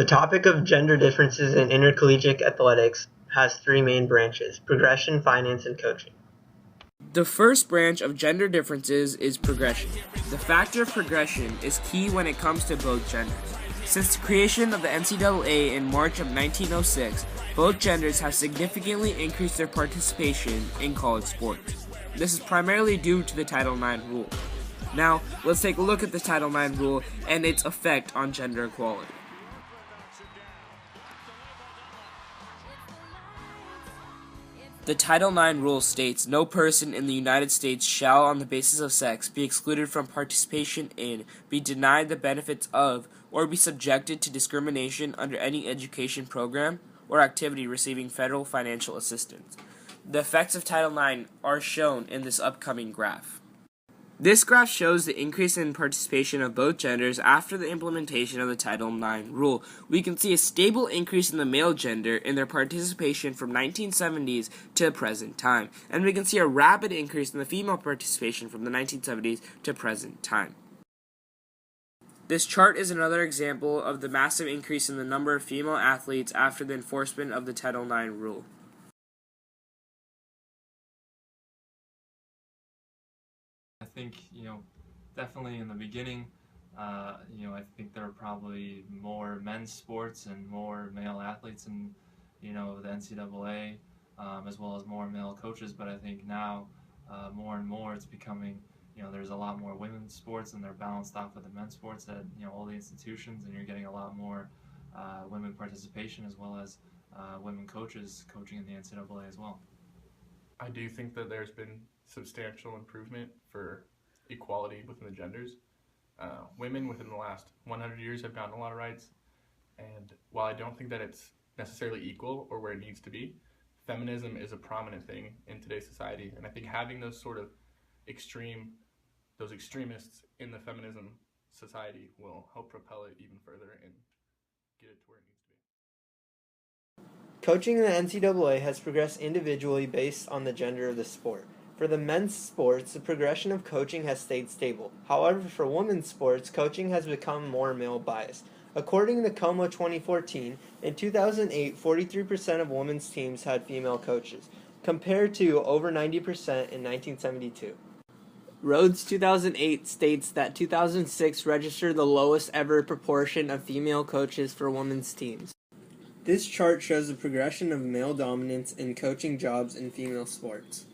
topic of gender differences in intercollegiate athletics has three main branches: progression, finance, and coaching. The first branch of gender differences is progression. The factor of progression is key when it comes to both genders. Since the creation of the NCAA in March of 1906, both genders have significantly increased their participation in college sports. This is primarily due to the Title IX rule. Now, let's take a look at the Title IX rule and its effect on gender equality. The Title IX rule states no person in the United States shall, on the basis of sex, be excluded from participation in, be denied the benefits of, or be subjected to discrimination under any education program or activity receiving federal financial assistance. The effects of Title IX are shown in this upcoming graph. This graph shows the increase in participation of both genders after the implementation of the Title IX rule. We can see a stable increase in the male gender in their participation from 1970s to present time, and we can see a rapid increase in the female participation from the 1970s to present time. This chart is another example of the massive increase in the number of female athletes after the enforcement of the Title IX rule. I think, definitely in the beginning, I think there were probably more men's sports and more male athletes in, the NCAA, as well as more male coaches. But I think now, more and more, it's becoming, there's a lot more women's sports, and they're balanced off with the men's sports at, all the institutions, and you're getting a lot more women participation, as well as women coaches coaching in the NCAA as well. I do think that there's been substantial improvement for equality within the genders. Women within the last 100 years have gotten a lot of rights, and while I don't think that it's necessarily equal or where it needs to be, feminism is a prominent thing in today's society, and I think having those sort of extremists in the feminism society will help propel it even further and get it to where it needs to be. Coaching in the NCAA has progressed individually based on the gender of the sport. For the men's sports, the progression of coaching has stayed stable. However, for women's sports, coaching has become more male-biased. According to Como 2014, in 2008, 43% of women's teams had female coaches, compared to over 90% in 1972. Rhodes 2008 states that 2006 registered the lowest ever proportion of female coaches for women's teams. This chart shows the progression of male dominance in coaching jobs in female sports.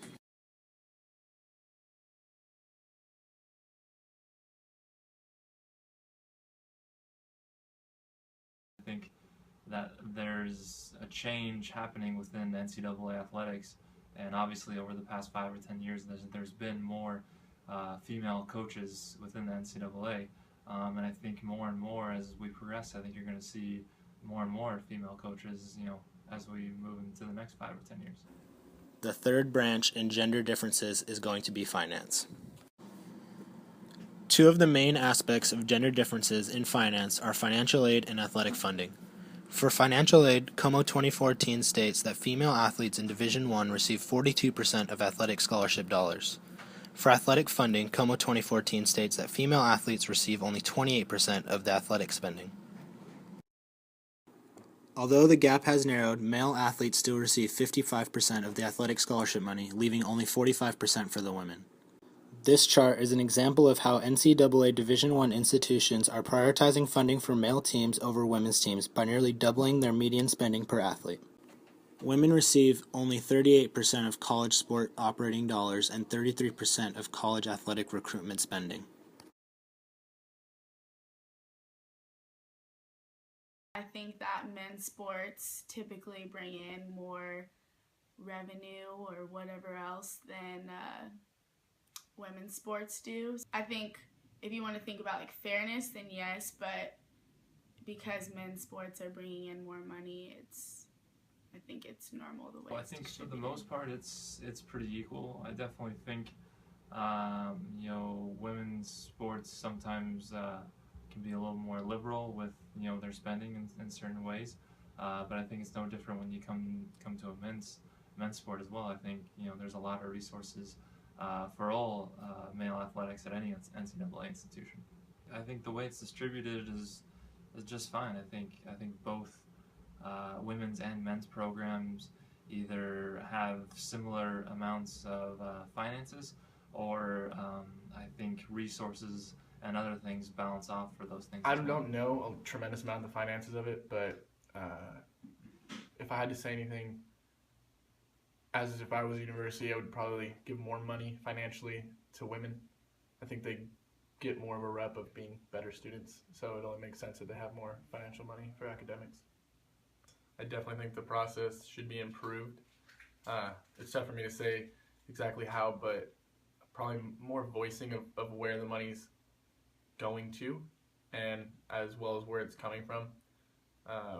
I think that there's a change happening within NCAA athletics, and obviously over the past 5 or 10 years there's been more female coaches within the NCAA, and I think more and more as we progress, I think you're going to see more and more female coaches, as we move into the next 5 or 10 years. The third branch in gender differences is going to be finance. Two of the main aspects of gender differences in finance are financial aid and athletic funding. For financial aid, Como 2014 states that female athletes in Division I receive 42% of athletic scholarship dollars. For athletic funding, Como 2014 states that female athletes receive only 28% of the athletic spending. Although the gap has narrowed, male athletes still receive 55% of the athletic scholarship money, leaving only 45% for the women. This chart is an example of how NCAA Division I institutions are prioritizing funding for male teams over women's teams by nearly doubling their median spending per athlete. Women receive only 38% of college sport operating dollars and 33% of college athletic recruitment spending. I think that men's sports typically bring in more revenue or whatever else than women's sports do. I think if you want to think about fairness, then yes, but because men's sports are bringing in more money, I think it's normal the way Well, I it's think for the distributed. most part it's pretty equal. I definitely think women's sports sometimes can be a little more liberal with their spending in certain ways, but I think it's no different when you come to a men's sport as well. I think there's a lot of resources for all male athletics at any NCAA institution. I think the way it's distributed is just fine. I think both women's and men's programs either have similar amounts of finances, or I think resources and other things balance off for those things. I as well. don't know a tremendous amount of the finances of it, but if I had to say anything, as if I was a university, I would probably give more money financially to women. I think they get more of a rep of being better students, so it only makes sense that they have more financial money for academics. I definitely think the process should be improved. It's tough for me to say exactly how, but probably more voicing of where the money's going to, and as well as where it's coming from,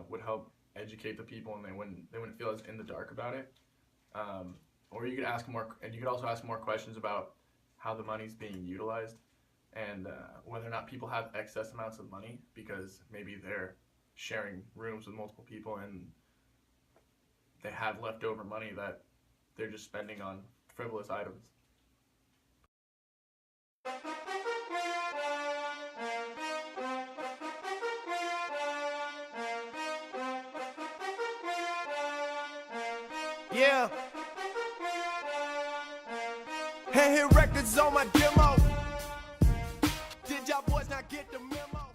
would help educate the people, and they wouldn't feel as in the dark about it. Or you could ask more, and you could also ask more questions about how the money's being utilized, and whether or not people have excess amounts of money because maybe they're sharing rooms with multiple people and they have leftover money that they're just spending on frivolous items. Yeah. Hey, hit records on my demo. Did y'all boys not get the memo?